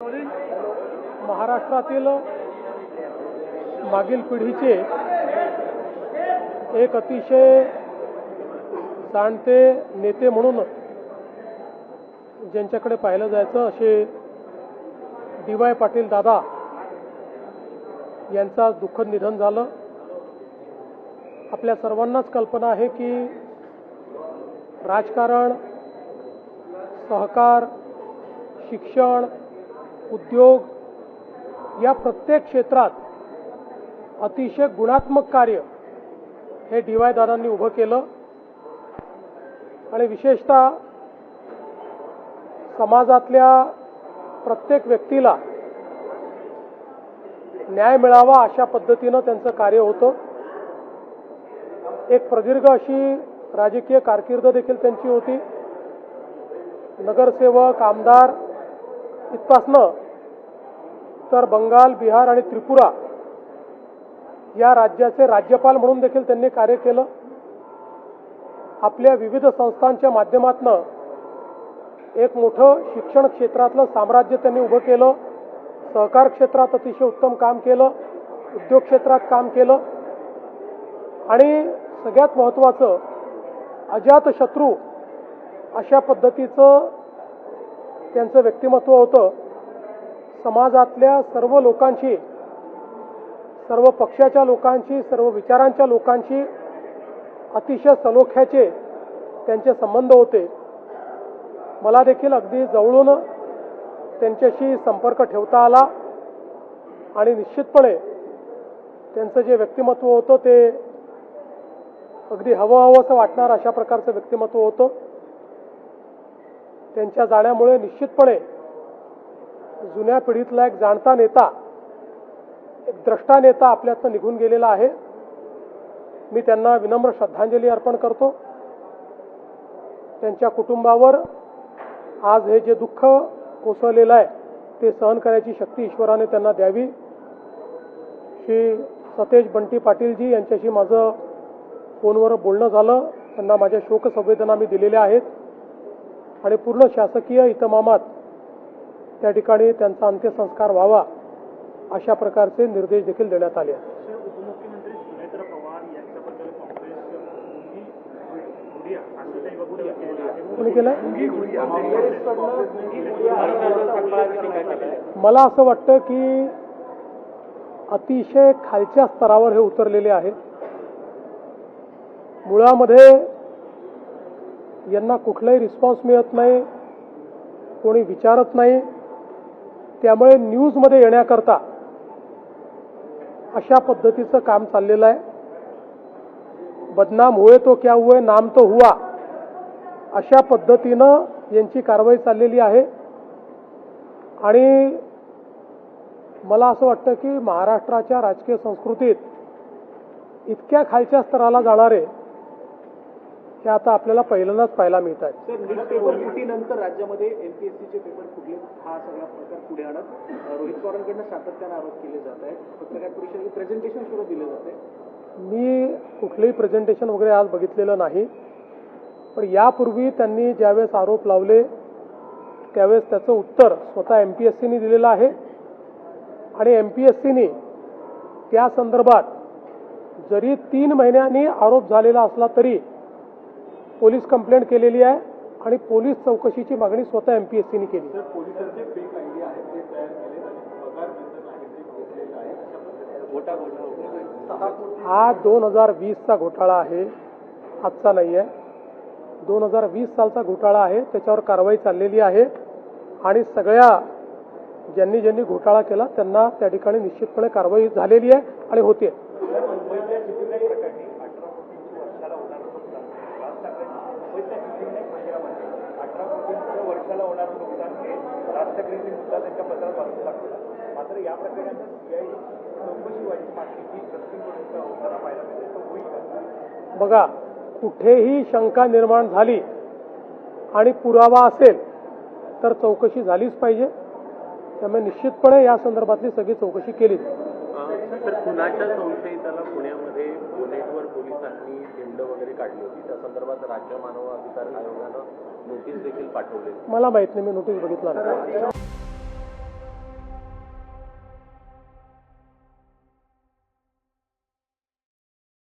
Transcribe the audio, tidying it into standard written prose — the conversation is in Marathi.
महाराष्ट्रातील मागील पिढीचे एक अतिशय जाणते नेते म्हणून ज्यांच्याकडे पाहिलं जायचं असे डी.वाय. पाटील दादा यांचा दुःखद निधन झालं। आपल्या सर्वांनाच कल्पना आहे की राजकारण, सहकार, शिक्षण, उद्योग या प्रत्येक क्षेत्रात अतिशय गुणात्मक कार्य हे डी.वाय. दादांनी उभं केलं आणि विशेषतः समाजातल्या प्रत्येक व्यक्तीला न्याय मिळावा अशा पद्धतीनं त्यांचं कार्य होतं। एक प्रदीर्घ अशी राजकीय कारकीर्द देखील त्यांची होती। नगरसेवक, आमदार इथपासनं तर बंगाल, बिहार आणि त्रिपुरा या राज्याचे राज्यपाल म्हणून देखील त्यांनी कार्य केलं। आपल्या विविध संस्थांच्या माध्यमातून एक मोठं शिक्षण क्षेत्रातलं साम्राज्य त्यांनी उभं केलं। सहकार क्षेत्रात अतिशय उत्तम काम केलं, उद्योग क्षेत्रात काम केलं आणि सगळ्यात महत्त्वाचं अजातशत्रू अशा पद्धतीचं त्यांचं व्यक्तिमत्व होतं। समाजातल्या सर्व लोकांशी, सर्व पक्षाच्या लोकांशी, सर्व विचारांच्या लोकांशी अतिशय सलोख्याचे त्यांचे संबंध होते। मला देखील अगदी जवळून त्यांच्याशी संपर्क ठेवता आला आणि निश्चितपणे त्यांचं जे व्यक्तिमत्व होतं ते अगदी हवंहवंसं वाटणार अशा प्रकारचं व्यक्तिमत्व होतं। त्यांच्या जाण्यामुळे निश्चितपणे जुन्या पिढीतला एक जाणता नेता, एक द्रष्टा नेता आपल्यातनं निघून गेलेला आहे। मी त्यांना विनम्र श्रद्धांजली अर्पण करतो। त्यांच्या कुटुंबावर आज हे जे दुःख कोसळलेलं आहे ते सहन करायची शक्ती ईश्वराने त्यांना द्यावी। श्री सतेज बंटी पाटीलजी यांच्याशी माझं फोनवर बोलणं झालं। त्यांना माझ्या शोकसंवेदना मी दिलेल्या आहेत आणि पूर्ण शासकीय इतमामात त्या ठिकाणी त्यांचा अंत्यसंस्कार व्हावा अशा प्रकारचे निर्देश देखील देण्यात आले आहेत। उपमुख्यमंत्री सुनेत्र पवार यांच्याबद्दल कोणी केलं? मला असं वाटतं की अतिशय खालच्या स्तरावर हे उतरलेले आहे। मुळामध्ये यांना कुठलाही रिस्पॉन्स मिळत नाही, कोणी विचारत नाही। त्यामुळे न्यूजमध्ये येण्याकरता अशा पद्धतीचं काम चाललेलं आहे। बदनाम हुए तो क्या हुए, नाम तो हुआ अशा पद्धतीनं यांची कारवाई चाललेली आहे आणि मला असं वाटतं की महाराष्ट्राच्या राजकीय संस्कृतीत इतक्या खालच्या स्तराला जाणारे हे आता आपल्याला पहिल्यांदाच पाहायला मिळत आहेत। सर, नीट पेपर फुटीनंतर राज्यामध्ये एमपीएससीचे पेपर फुटले हा सगळा प्रकार पुढे आणत रोहित पवारांकडून सातत्याने आरोप केले जात आहेत। पत्रकार परिषदेत प्रेझेंटेशन सुद्धा दिले जाते। मी कुठलंही प्रेझेंटेशन वगैरे आज बघितलेलं नाही, पण यापूर्वी त्यांनी ज्यावेळेस आरोप लावले त्यावेळेस त्याचं उत्तर स्वतः एमपीएससीने दिलेलं आहे आणि एमपीएससीने त्या संदर्भात जरी 3 महिन्यांनी आरोप झालेला असला तरी पोलीस कंप्लेंट केलेली आहे आणि पोलीस चौकशीची मागणी स्वतः एमपीएससीने केली। पोलिसांचे फेक आयडी आहेत ते तयार केले आणि पगार बंधन आहे ते घेतलेलं आहे अशा पद्धतीने हा 2020चा घोटाळा आहे, आजचा नाही आहे। 2020 सालचा घोटाळा आहे, त्याच्यावर कारवाई चाललेली आहे आणि सगळ्या ज्यांनी घोटाळा केला त्यांना त्या ठिकाणी निश्चितपणे कारवाई झालेली आहे आणि होते। वर्षाला होणारं नुकसान हे राज ठाकरेंनी सुद्धा त्यांच्या पत्रात वाचू लागलं। मात्र या प्रकरणात सीआयडी चौकशी व्हायची मागणी ही प्रत्येक होताना पाहायला मिळते, तो होईल का? बघा, कुठेही शंका निर्माण झाली आणि पुरावा असेल तर चौकशी झालीच पाहिजे। त्यामुळे निश्चितपणे या संदर्भातली सगळी चौकशी केली जाईल। सर, खुनाच्या संशयिताला पुण्यामध्ये बोनेटवर पोलिसांनी झेंड वगैरे काढली होती, त्या संदर्भात राज्य मानव अधिकार आयोगानं नोटीस देखील पाठवली। मला माहित नाही, मी नोटीस बघितला नाही।